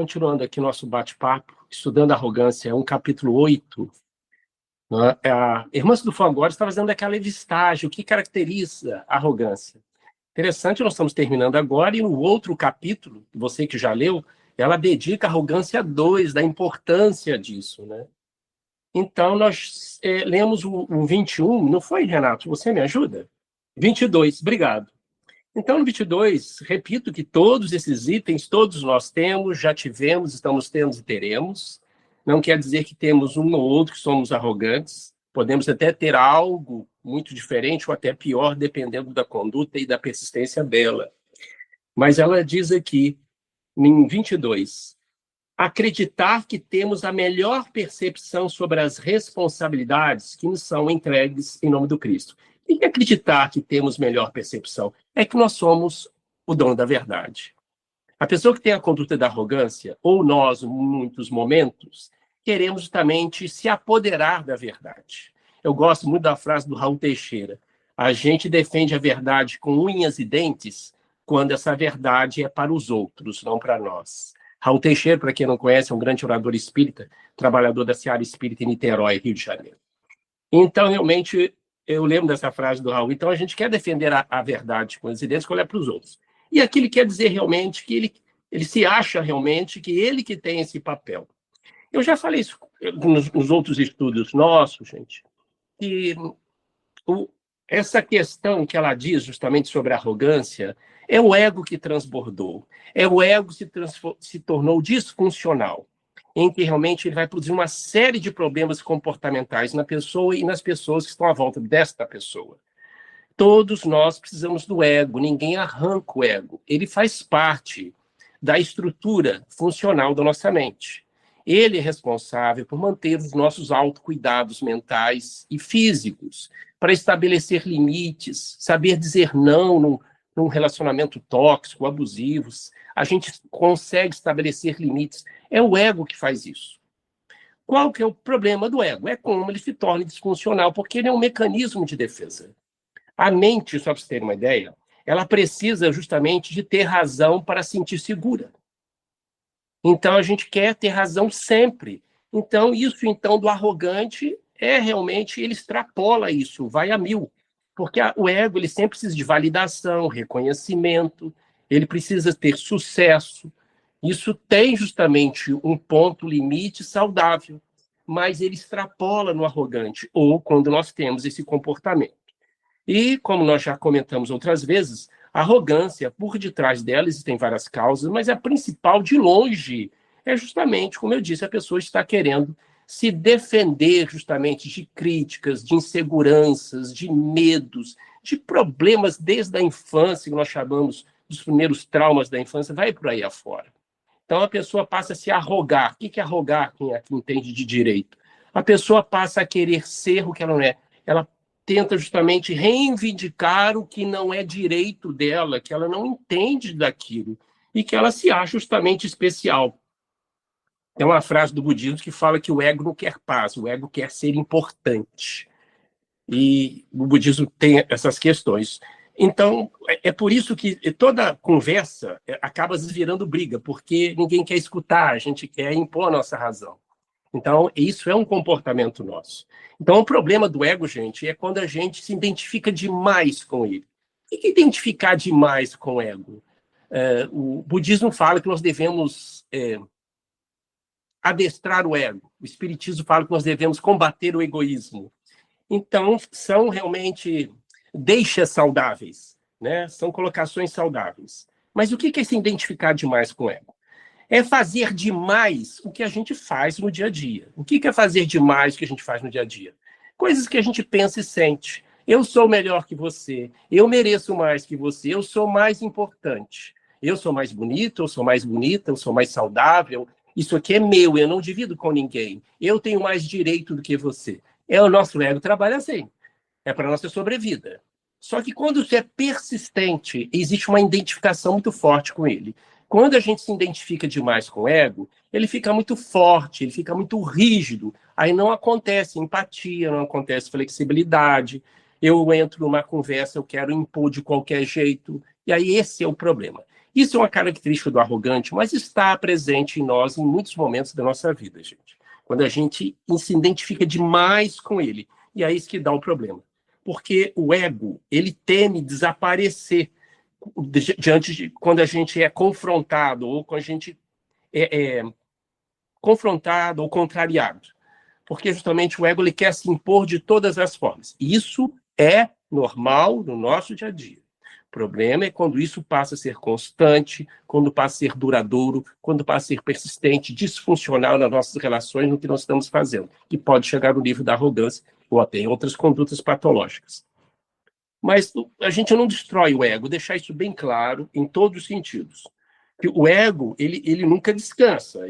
continuando aqui nosso bate-papo, estudando arrogância, é um capítulo 8. Né? A irmã do agora está fazendo aquela listagem, o que caracteriza a arrogância. Interessante, nós estamos terminando agora, e no outro capítulo, você que já leu, ela dedica a arrogância 2, da importância disso. Né? Então, nós lemos o 21, não foi, Renato? Você me ajuda? 22, obrigado. Então, no 22, repito que todos esses itens, todos nós temos, já tivemos, estamos tendo e teremos. Não quer dizer que temos um ou outro que somos arrogantes. Podemos até ter algo muito diferente ou até pior, dependendo da conduta e da persistência dela. Mas ela diz aqui, em 22, acreditar que temos a melhor percepção sobre as responsabilidades que nos são entregues em nome do Cristo. E acreditar que temos melhor percepção é que nós somos o dono da verdade. A pessoa que tem a conduta da arrogância, ou nós, em muitos momentos, queremos justamente se apoderar da verdade. Eu gosto muito da frase do Raul Teixeira. A gente defende a verdade com unhas e dentes quando essa verdade é para os outros, não para nós. Raul Teixeira, para quem não conhece, é um grande orador espírita, trabalhador da Seara Espírita em Niterói, Rio de Janeiro. Então, realmente, eu lembro dessa frase do Raul. Então, a gente quer defender a verdade com os ideias, quando é para os outros. E aqui ele quer dizer realmente que ele se acha realmente que ele que tem esse papel. Eu já falei isso nos outros estudos nossos, gente, que essa questão que ela diz justamente sobre a arrogância é o ego que transbordou. É o ego que se tornou disfuncional, em que realmente ele vai produzir uma série de problemas comportamentais na pessoa e nas pessoas que estão à volta desta pessoa. Todos nós precisamos do ego, ninguém arranca o ego. Ele faz parte da estrutura funcional da nossa mente. Ele é responsável por manter os nossos autocuidados mentais e físicos, para estabelecer limites, saber dizer não num relacionamento tóxico, abusivo. A gente consegue estabelecer limites. É o ego que faz isso. Qual que é o problema do ego? É como ele se torna disfuncional, porque ele é um mecanismo de defesa. A mente, só para você ter uma ideia, ela precisa justamente de ter razão para se sentir segura. Então, a gente quer ter razão sempre. Então, isso então do arrogante realmente, ele extrapola isso, vai a 1000. Porque o ego ele sempre precisa de validação, reconhecimento, ele precisa ter sucesso. Isso tem justamente um ponto limite saudável, mas ele extrapola no arrogante, ou quando nós temos esse comportamento. E, como nós já comentamos outras vezes, a arrogância, por detrás dela existem várias causas, mas a principal, de longe, é justamente, como eu disse, a pessoa está querendo se defender justamente de críticas, de inseguranças, de medos, de problemas desde a infância, que nós chamamos dos primeiros traumas da infância, vai por aí afora. Então, a pessoa passa a se arrogar. O que é arrogar, quem aqui entende de direito? A pessoa passa a querer ser o que ela não é. Ela tenta justamente reivindicar o que não é direito dela, que ela não entende daquilo, e que ela se acha justamente especial. Tem uma frase do budismo que fala que o ego não quer paz, o ego quer ser importante. E o budismo tem essas questões. Então, é por isso que toda conversa acaba virando briga, porque ninguém quer escutar, a gente quer impor a nossa razão. Então, isso é um comportamento nosso. Então, o problema do ego, gente, é quando a gente se identifica demais com ele. O que é identificar demais com o ego? O budismo fala que nós devemos adestrar o ego. O espiritismo fala que nós devemos combater o egoísmo. Então, são realmente deixas saudáveis, né? São colocações saudáveis. Mas o que é se identificar demais com o ego? É fazer demais o que a gente faz no dia a dia. O que é fazer demais o que a gente faz no dia a dia? Coisas que a gente pensa e sente. Eu sou melhor que você, eu mereço mais que você, eu sou mais importante. Eu sou mais bonito, eu sou mais bonita, eu sou mais saudável. Isso aqui é meu, eu não divido com ninguém. Eu tenho mais direito do que você. O nosso ego trabalha assim. É para a nossa sobrevida. Só que quando isso é persistente, existe uma identificação muito forte com ele. Quando a gente se identifica demais com o ego, ele fica muito forte, ele fica muito rígido. Aí não acontece empatia, não acontece flexibilidade. Eu entro numa conversa, eu quero impor de qualquer jeito. E aí esse é o problema. Isso é uma característica do arrogante, mas está presente em nós em muitos momentos da nossa vida, gente. Quando a gente se identifica demais com ele. E é isso que dá o problema. Porque o ego, ele teme desaparecer diante de quando a gente é confrontado ou quando a gente é confrontado ou contrariado. Porque justamente o ego ele quer se impor de todas as formas. E isso é normal no nosso dia a dia. O problema é quando isso passa a ser constante, quando passa a ser duradouro, quando passa a ser persistente, disfuncional nas nossas relações, no que nós estamos fazendo, que pode chegar no nível da arrogância ou até em outras condutas patológicas. Mas a gente não destrói o ego, deixar isso bem claro em todos os sentidos. Que o ego, ele nunca descansa,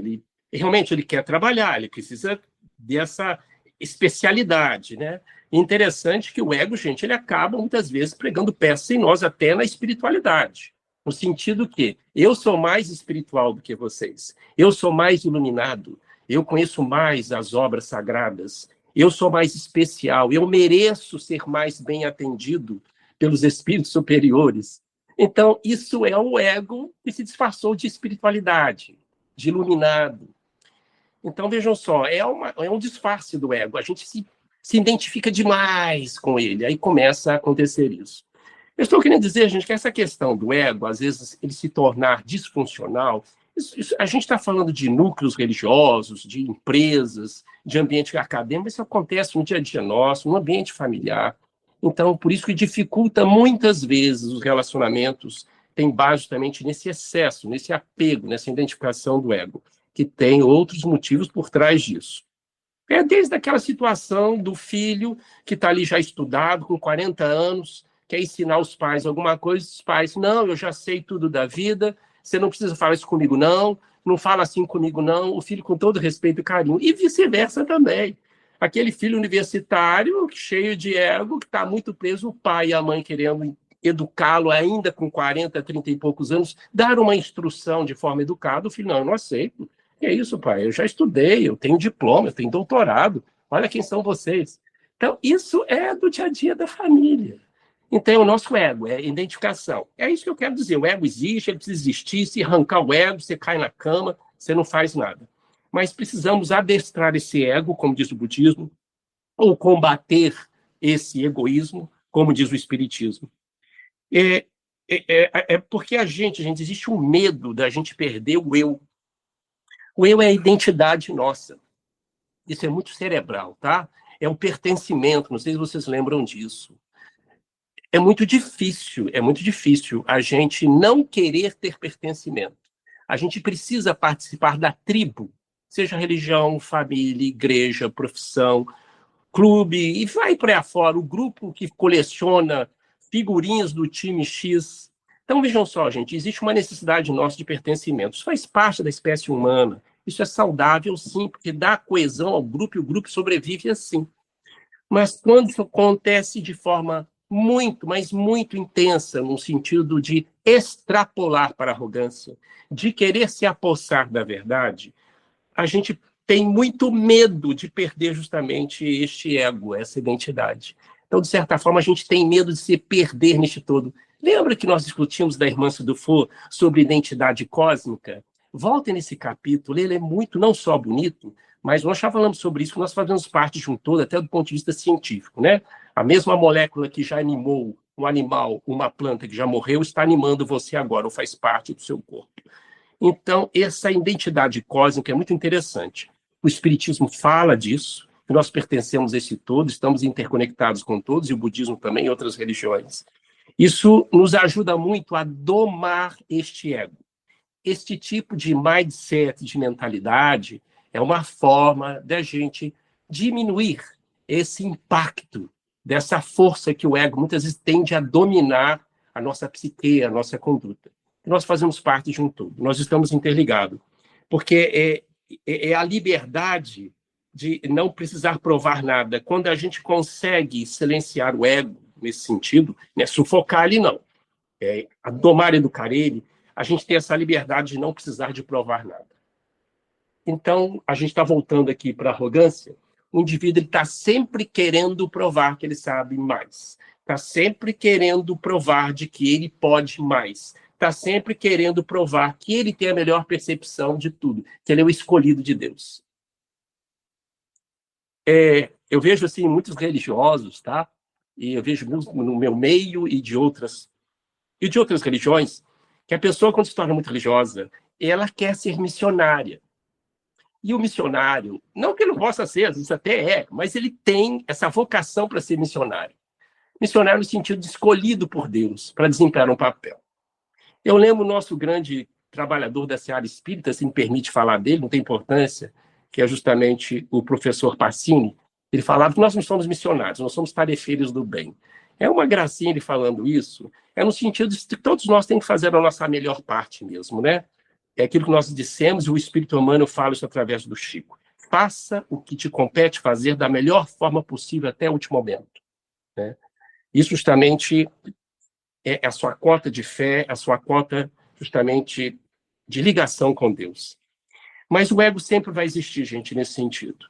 realmente ele quer trabalhar, ele precisa dessa especialidade, né? Interessante que o ego, gente, ele acaba muitas vezes pregando peça em nós até na espiritualidade, no sentido que eu sou mais espiritual do que vocês, eu sou mais iluminado, eu conheço mais as obras sagradas, eu sou mais especial, eu mereço ser mais bem atendido pelos espíritos superiores. Então, isso é o ego que se disfarçou de espiritualidade, de iluminado. Então, vejam só, é um disfarce do ego. A gente se identifica demais com ele, aí começa a acontecer isso. Eu estou querendo dizer, gente, que essa questão do ego, às vezes, ele se tornar disfuncional, a gente está falando de núcleos religiosos, de empresas, de ambiente acadêmico, isso acontece no dia a dia nosso, no ambiente familiar. Então, por isso que dificulta muitas vezes os relacionamentos, tem base justamente nesse excesso, nesse apego, nessa identificação do ego, que tem outros motivos por trás disso. É desde aquela situação do filho que está ali já estudado, com 40 anos, quer ensinar os pais alguma coisa, os pais, não, eu já sei tudo da vida, você não precisa falar isso comigo, não fala assim comigo, não. O filho com todo respeito e carinho. E vice-versa também. Aquele filho universitário, cheio de ego, que está muito preso, o pai e a mãe querendo educá-lo ainda com 40, 30 e poucos anos, dar uma instrução de forma educada, o filho, não, eu não aceito. Que é isso, pai? Eu já estudei, eu tenho diploma, eu tenho doutorado. Olha quem são vocês. Então, isso é do dia a dia da família. Então, o nosso ego é identificação. É isso que eu quero dizer. O ego existe, ele precisa existir. Se arrancar o ego, você cai na cama, você não faz nada. Mas precisamos adestrar esse ego, como diz o budismo, ou combater esse egoísmo, como diz o espiritismo. É porque a gente, existe um medo da gente perder o eu. O eu é a identidade nossa. Isso é muito cerebral, tá? É um pertencimento, não sei se vocês lembram disso. É muito difícil a gente não querer ter pertencimento. A gente precisa participar da tribo, seja religião, família, igreja, profissão, clube, e vai para aí fora, o grupo que coleciona figurinhas do time X. Então, vejam só, gente, existe uma necessidade nossa de pertencimento. Isso faz parte da espécie humana. Isso é saudável, sim, porque dá coesão ao grupo e o grupo sobrevive assim. Mas quando isso acontece de forma muito, mas muito intensa, no sentido de extrapolar para a arrogância, de querer se apossar da verdade, a gente tem muito medo de perder justamente este ego, essa identidade. Então, de certa forma, a gente tem medo de se perder neste todo. Lembra que nós discutimos da irmã Dufour sobre identidade cósmica? Voltem nesse capítulo, ele é muito, não só bonito, mas nós já falamos sobre isso, nós fazemos parte de um todo, até do ponto de vista científico, né? A mesma molécula que já animou um animal, uma planta que já morreu, está animando você agora, ou faz parte do seu corpo. Então, essa identidade cósmica é muito interessante. O Espiritismo fala disso, que nós pertencemos a esse todo, estamos interconectados com todos, e o budismo também, e outras religiões. Isso nos ajuda muito a domar este ego. Este tipo de mindset, de mentalidade, é uma forma da gente diminuir esse impacto dessa força que o ego muitas vezes tende a dominar a nossa psique, a nossa conduta. Nós fazemos parte de um todo, nós estamos interligados, porque é a liberdade de não precisar provar nada. Quando a gente consegue silenciar o ego nesse sentido, né, sufocar ele não, domar e educar ele, a gente tem essa liberdade de não precisar de provar nada. Então, a gente está voltando aqui para a arrogância. O indivíduo está sempre querendo provar que ele sabe mais. Está sempre querendo provar de que ele pode mais. está sempre querendo provar que ele tem a melhor percepção de tudo, que ele é o escolhido de Deus. Eu vejo assim muitos religiosos, tá? E eu vejo no meu meio e de outras religiões, que a pessoa, quando se torna muito religiosa, ela quer ser missionária. E o missionário, não que ele não possa ser, isso até é, mas ele tem essa vocação para ser missionário. Missionário no sentido de escolhido por Deus para desempenhar um papel. Eu lembro o nosso grande trabalhador da seara espírita, se me permite falar dele, não tem importância, que é justamente o professor Pacini. Ele falava que nós não somos missionários, nós somos tarefeiros do bem. É uma gracinha ele falando isso, é no sentido de que todos nós temos que fazer a nossa melhor parte mesmo, né? É aquilo que nós dissemos, e o espírito humano fala isso através do Chico. Faça o que te compete fazer da melhor forma possível até o último momento, né? Isso justamente é a sua cota de fé, a sua cota justamente de ligação com Deus. Mas o ego sempre vai existir, gente, nesse sentido.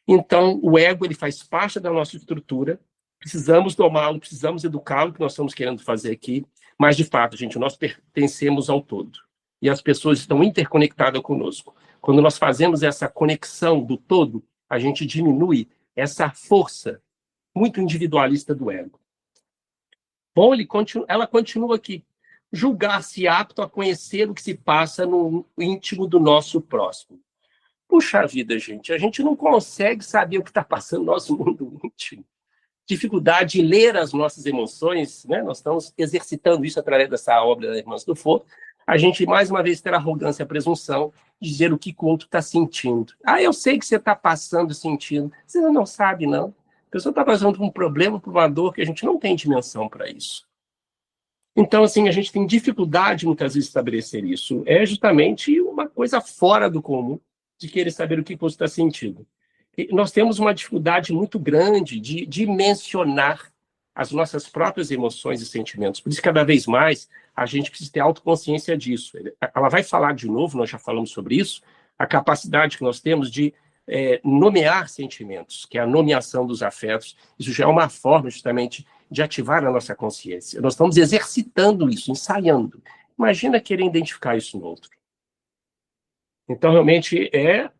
Então, o ego ele faz parte da nossa estrutura, precisamos domá-lo, precisamos educá-lo, que nós estamos querendo fazer aqui, mas, de fato, gente, nós pertencemos ao todo. E as pessoas estão interconectadas conosco. Quando nós fazemos essa conexão do todo, a gente diminui essa força muito individualista do ego. Bom, ela continua aqui. Julgar-se apto a conhecer o que se passa no íntimo do nosso próximo. Puxa vida, gente, a gente não consegue saber o que está passando no nosso mundo íntimo. Dificuldade em ler as nossas emoções, né? Nós estamos exercitando isso através dessa obra da Irmãs do Fogo. A gente, mais uma vez, ter a arrogância e a presunção de dizer o que o outro está sentindo. Eu sei que você está passando, sentindo. Você não sabe, não. A pessoa está passando por um problema, por uma dor, que a gente não tem dimensão para isso. Então, assim, a gente tem dificuldade, muitas vezes, de estabelecer isso. É justamente uma coisa fora do comum de querer saber o que você está sentindo. E nós temos uma dificuldade muito grande de dimensionar as nossas próprias emoções e sentimentos. Por isso, cada vez mais, a gente precisa ter autoconsciência disso. Ela vai falar de novo, nós já falamos sobre isso, a capacidade que nós temos de nomear sentimentos, que é a nomeação dos afetos. Isso já é uma forma, justamente, de ativar a nossa consciência. Nós estamos exercitando isso, ensaiando. Imagina querer identificar isso no outro. Então, realmente, é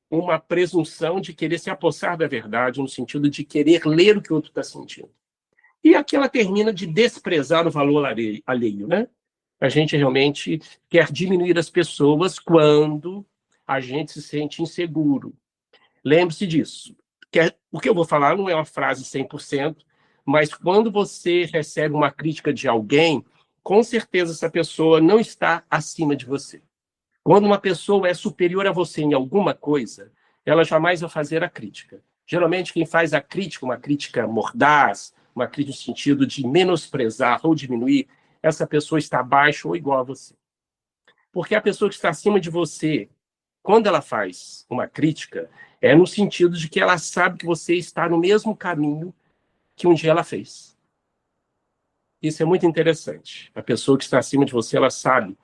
uma presunção de querer se apossar da verdade, no sentido de querer ler o que o outro está sentindo. E aqui ela termina de desprezar o valor alheio, né? A gente realmente quer diminuir as pessoas quando a gente se sente inseguro. Lembre-se disso. O que eu vou falar não é uma frase 100%, mas quando você recebe uma crítica de alguém, com certeza essa pessoa não está acima de você. Quando uma pessoa é superior a você em alguma coisa, ela jamais vai fazer a crítica. Geralmente, quem faz a crítica, uma crítica mordaz, uma crítica no sentido de menosprezar ou diminuir, essa pessoa está abaixo ou igual a você. Porque a pessoa que está acima de você, quando ela faz uma crítica, é no sentido de que ela sabe que você está no mesmo caminho que um dia ela fez. Isso é muito interessante. A pessoa que está acima de você, ela sabe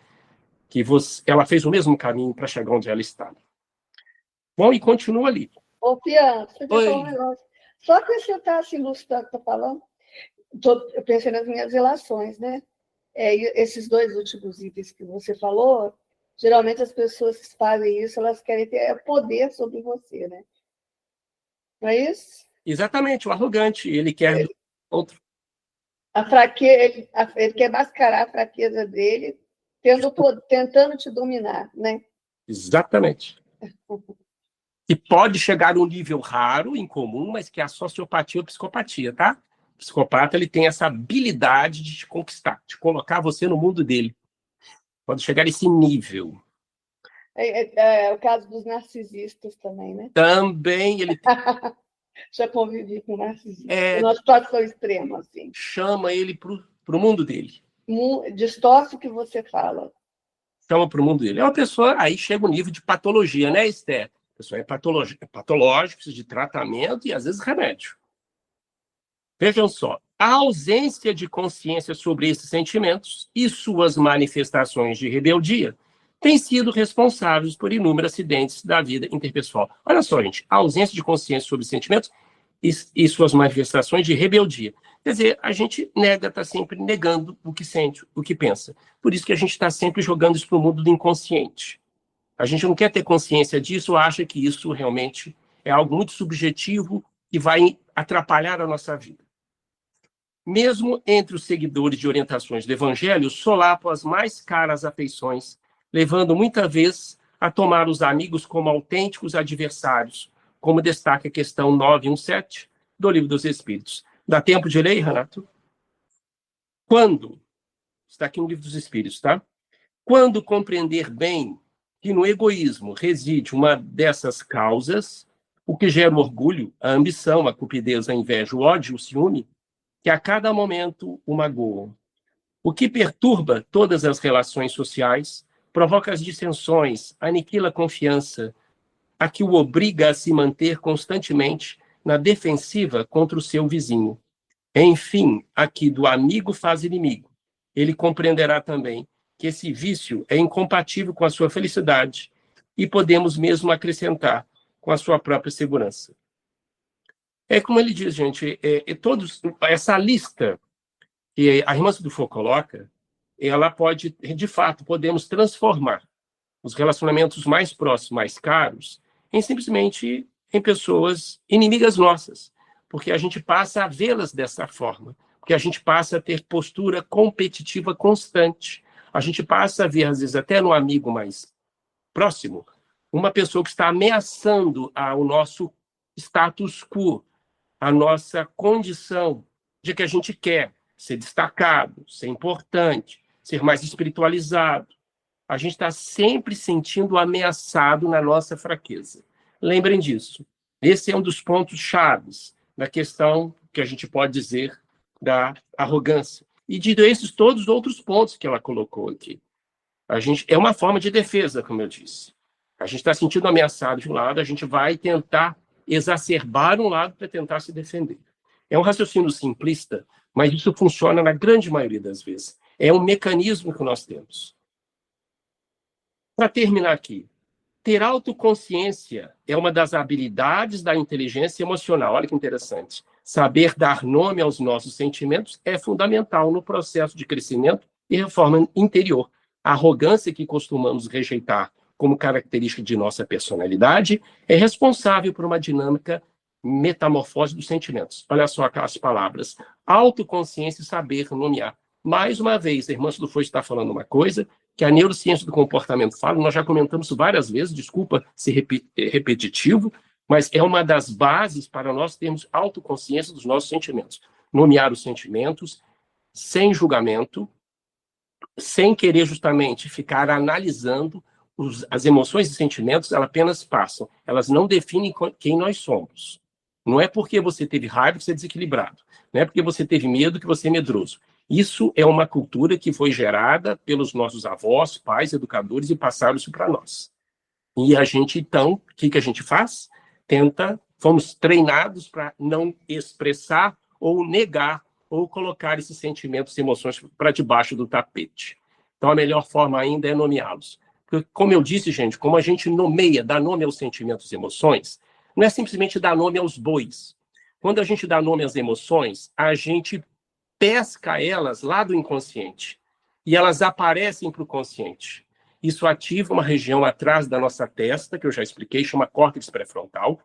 que ela fez o mesmo caminho para chegar onde ela está. Bom, e continua ali. Ô, Piano, você falou um negócio. Só que você está se ilustrando, está falando, eu pensei nas minhas relações, né? Esses dois últimos itens que você falou, geralmente as pessoas que fazem isso, elas querem ter poder sobre você, né? Não é isso? Exatamente, o arrogante, ele quer outro. A fraqueza, ele quer mascarar a fraqueza dele, tentando te dominar, né? Exatamente. E pode chegar a um nível raro, incomum, mas que é a sociopatia ou psicopatia, tá? O psicopata, ele tem essa habilidade de te conquistar, de colocar você no mundo dele. Pode chegar a esse nível. É o caso dos narcisistas também, né? Também ele já convivi com narcisistas. É uma situação extrema, assim. Chama ele para o mundo dele. Distorce o que você fala. Chama para o mundo dele. É uma pessoa, aí chega o nível de patologia, né, Esther? A pessoa é patológico, precisa de tratamento e, às vezes, remédio. Vejam só, a ausência de consciência sobre esses sentimentos e suas manifestações de rebeldia têm sido responsáveis por inúmeros acidentes da vida interpessoal. Olha só, gente, a ausência de consciência sobre sentimentos e suas manifestações de rebeldia Quer dizer, a gente nega, está sempre negando o que sente, o que pensa. Por isso que a gente está sempre jogando isso para o mundo do inconsciente. A gente não quer ter consciência disso, acha que isso realmente é algo muito subjetivo que vai atrapalhar a nossa vida. Mesmo entre os seguidores de orientações do Evangelho, solapam as mais caras afeições, levando muitas vezes a tomar os amigos como autênticos adversários, como destaca a questão 917 do Livro dos Espíritos. Dá tempo de ler, Renato? Quando, está aqui no Livro dos Espíritos, tá? Quando compreender bem que no egoísmo reside uma dessas causas, o que gera o orgulho, a ambição, a cupidez, a inveja, o ódio, o ciúme, que a cada momento o magoam. O que perturba todas as relações sociais, provoca as dissensões, aniquila a confiança, a que o obriga a se manter constantemente na defensiva contra o seu vizinho. Enfim, aqui do amigo faz inimigo. Ele compreenderá também que esse vício é incompatível com a sua felicidade e podemos mesmo acrescentar com a sua própria segurança. É como ele diz, gente, essa lista que a irmã do Foucault coloca, ela pode, de fato, podemos transformar os relacionamentos mais próximos, mais caros, em simplesmente em pessoas inimigas nossas, porque a gente passa a vê-las dessa forma, porque a gente passa a ter postura competitiva constante, a gente passa a ver, às vezes, até no amigo mais próximo, uma pessoa que está ameaçando o nosso status quo, a nossa condição de que a gente quer ser destacado, ser importante, ser mais espiritualizado. A gente está sempre sentindo ameaçado na nossa fraqueza. Lembrem disso. Esse é um dos pontos chaves da questão que a gente pode dizer da arrogância. E de esses todos os outros pontos que ela colocou aqui. É uma forma de defesa, como eu disse. A gente está sentindo ameaçado de um lado, a gente vai tentar exacerbar um lado para tentar se defender. É um raciocínio simplista, mas isso funciona na grande maioria das vezes. É um mecanismo que nós temos. Para terminar aqui, ter autoconsciência é uma das habilidades da inteligência emocional. Olha que interessante. Saber dar nome aos nossos sentimentos é fundamental no processo de crescimento e reforma interior. A arrogância que costumamos rejeitar como característica de nossa personalidade é responsável por uma dinâmica metamorfose dos sentimentos. Olha só aquelas palavras. Autoconsciência e saber nomear. Mais uma vez, a irmã Dufour está falando uma coisa que a neurociência do comportamento fala, nós já comentamos várias vezes, desculpa ser repetitivo, mas é uma das bases para nós termos autoconsciência dos nossos sentimentos. Nomear os sentimentos sem julgamento, sem querer justamente ficar analisando as emoções e sentimentos, elas apenas passam, elas não definem quem nós somos. Não é porque você teve raiva que você é desequilibrado, não é porque você teve medo que você é medroso. Isso é uma cultura que foi gerada pelos nossos avós, pais, educadores e passaram isso para nós. E a gente, então, o que a gente faz? Fomos treinados para não expressar ou negar ou colocar esses sentimentos e emoções para debaixo do tapete. Então, a melhor forma ainda é nomeá-los. Porque, como eu disse, gente, como a gente nomeia, dá nome aos sentimentos e emoções, não é simplesmente dar nome aos bois. Quando a gente dá nome às emoções, a gente pesca elas lá do inconsciente e elas aparecem para o consciente. Isso ativa uma região atrás da nossa testa, que eu já expliquei, chama córtex pré-frontal,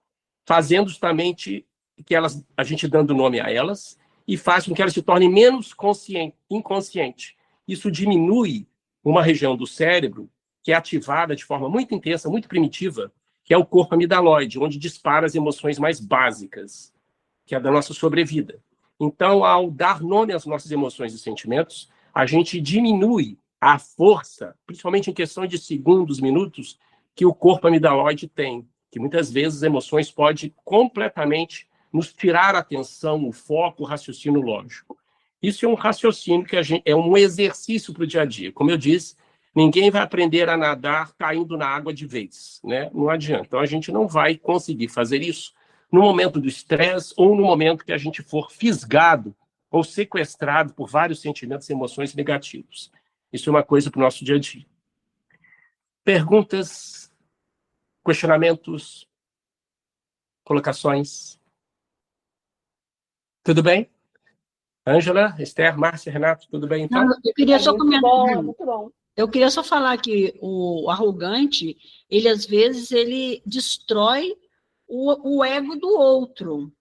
fazendo justamente que a gente dando nome a elas e faz com que elas se tornem menos inconsciente. Isso diminui uma região do cérebro que é ativada de forma muito intensa, muito primitiva, que é o corpo amidaloide, onde dispara as emoções mais básicas, que é da nossa sobrevida. Então, ao dar nome às nossas emoções e sentimentos, a gente diminui a força, principalmente em questão de segundos, minutos, que o corpo amidaloide tem, que muitas vezes as emoções podem completamente nos tirar a atenção, o foco, o raciocínio lógico. Isso é um raciocínio que é um exercício para o dia a dia. Como eu disse, ninguém vai aprender a nadar caindo na água de vez, né? Não adianta. Então, a gente não vai conseguir fazer isso no momento do estresse ou no momento que a gente for fisgado ou sequestrado por vários sentimentos e emoções negativos. Isso é uma coisa para o nosso dia a dia. Perguntas, questionamentos, colocações? Tudo bem? Ângela, Esther, Márcia, Renato, tudo bem então? Não, eu queria só comentar. Bom, muito bom. Eu queria só falar que o arrogante, ele às vezes ele destrói o ego do outro,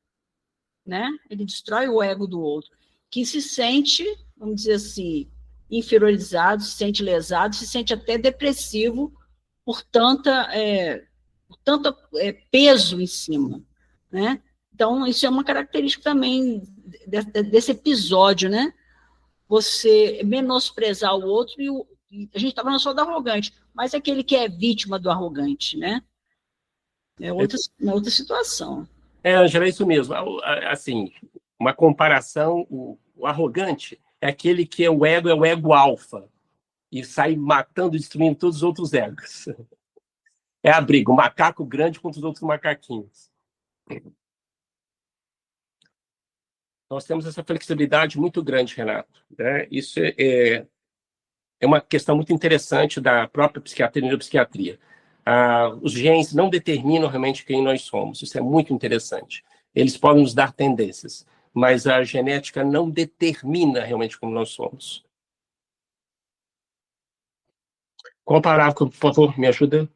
né? Ele destrói o ego do outro, que se sente, vamos dizer assim, inferiorizado, se sente lesado, se sente até depressivo por tanto peso em cima, né? Então, isso é uma característica também desse episódio, né? Você menosprezar o outro e a gente está falando só do arrogante, mas aquele que é vítima do arrogante, né? É outra situação. Ângela, é isso mesmo. Assim, uma comparação, o arrogante é aquele que é o ego alfa, e sai matando e destruindo todos os outros egos. É a briga, o macaco grande contra os outros macaquinhos. Nós temos essa flexibilidade muito grande, Renato, né? Isso é uma questão muito interessante da própria psiquiatria e neuropsiquiatria. Os genes não determinam realmente quem nós somos. Isso é muito interessante. Eles podem nos dar tendências, mas a genética não determina realmente como nós somos. Qual parágrafo, por favor, me ajuda?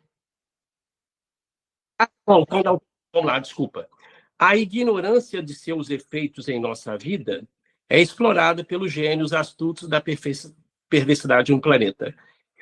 Bom, então, vamos lá, desculpa. A ignorância de seus efeitos em nossa vida é explorada pelos gênios astutos da perversidade de um planeta.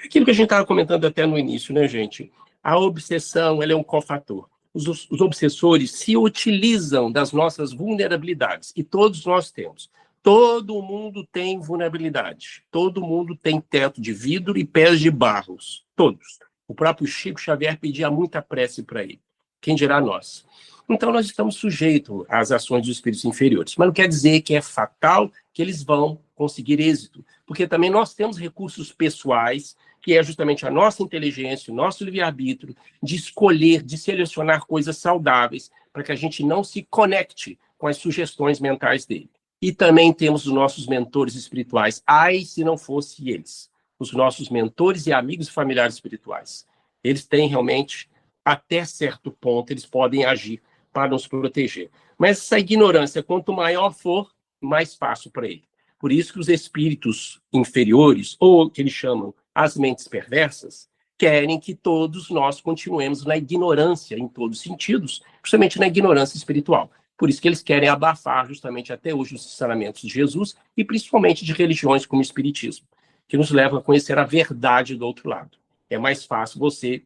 Aquilo que a gente estava comentando até no início, né, gente? A obsessão, ela é um cofator. Os obsessores se utilizam das nossas vulnerabilidades, e todos nós temos. Todo mundo tem vulnerabilidade. Todo mundo tem teto de vidro e pés de barros. Todos. O próprio Chico Xavier pedia muita prece para ele. Quem dirá nós? Então, nós estamos sujeitos às ações dos espíritos inferiores. Mas não quer dizer que é fatal que eles vão conseguir êxito, porque também nós temos recursos pessoais, que é justamente a nossa inteligência, o nosso livre-arbítrio, de escolher, de selecionar coisas saudáveis, para que a gente não se conecte com as sugestões mentais dele. E também temos os nossos mentores espirituais. Ai, se não fosse eles, os nossos mentores e amigos e familiares espirituais. Eles têm realmente, até certo ponto, eles podem agir para nos proteger. Mas essa ignorância, quanto maior for, mais fácil para ele. Por isso que os espíritos inferiores, ou que eles chamam as mentes perversas, querem que todos nós continuemos na ignorância em todos os sentidos, principalmente na ignorância espiritual. Por isso que eles querem abafar justamente até hoje os ensinamentos de Jesus e principalmente de religiões como o Espiritismo, que nos levam a conhecer a verdade do outro lado. É mais fácil você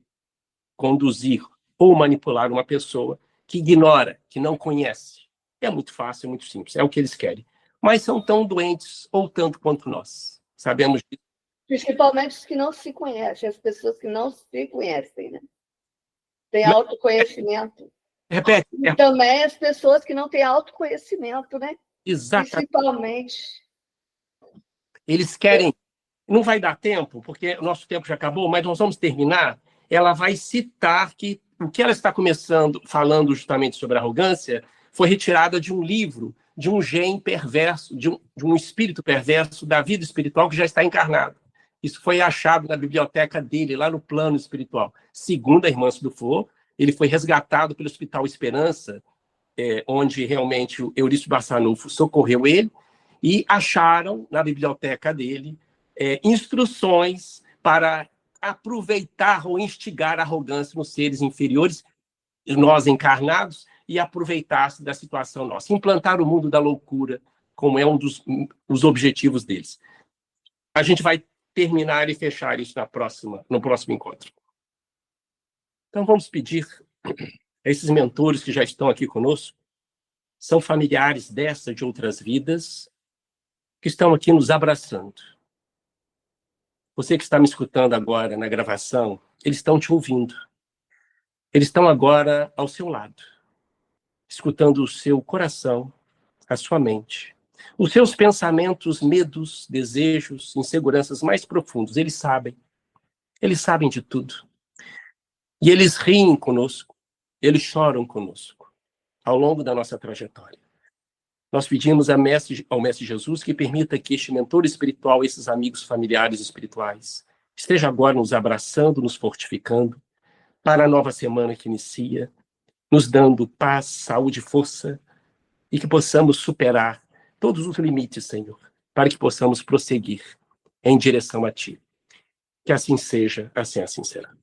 conduzir ou manipular uma pessoa que ignora, que não conhece. É muito fácil, é muito simples, é o que eles querem. Mas são tão doentes ou tanto quanto nós. Sabemos disso. Principalmente os que não se conhecem, as pessoas que não se conhecem, né? Tem autoconhecimento. Repete. E também as pessoas que não têm autoconhecimento, né? Exatamente. Principalmente. Eles querem. Não vai dar tempo, porque o nosso tempo já acabou, mas nós vamos terminar. Ela vai citar que o que ela está falando justamente sobre arrogância, foi retirada de um livro, de um gene perverso, de um espírito perverso da vida espiritual que já está encarnado. Isso foi achado na biblioteca dele, lá no plano espiritual. Segundo a irmã Dufour, ele foi resgatado pelo Hospital Esperança, onde realmente o Eurício Barçanufo socorreu ele, e acharam na biblioteca dele instruções para aproveitar ou instigar a arrogância nos seres inferiores, nós encarnados, e aproveitar-se da situação nossa. Implantar o mundo da loucura, como é um dos objetivos deles. A gente vai terminar e fechar isso no próximo encontro. Então, vamos pedir a esses mentores que já estão aqui conosco, são familiares dessa de outras vidas, que estão aqui nos abraçando. Você que está me escutando agora na gravação, eles estão te ouvindo. Eles estão agora ao seu lado, escutando o seu coração, a sua mente, os seus pensamentos, medos, desejos, inseguranças mais profundos. Eles sabem de tudo. E eles riem conosco, eles choram conosco, ao longo da nossa trajetória. Nós pedimos ao Mestre Jesus que permita que este mentor espiritual, esses amigos familiares espirituais, esteja agora nos abraçando, nos fortificando, para a nova semana que inicia, nos dando paz, saúde e força, e que possamos superar todos os limites, Senhor, para que possamos prosseguir em direção a Ti. Que assim seja, assim será.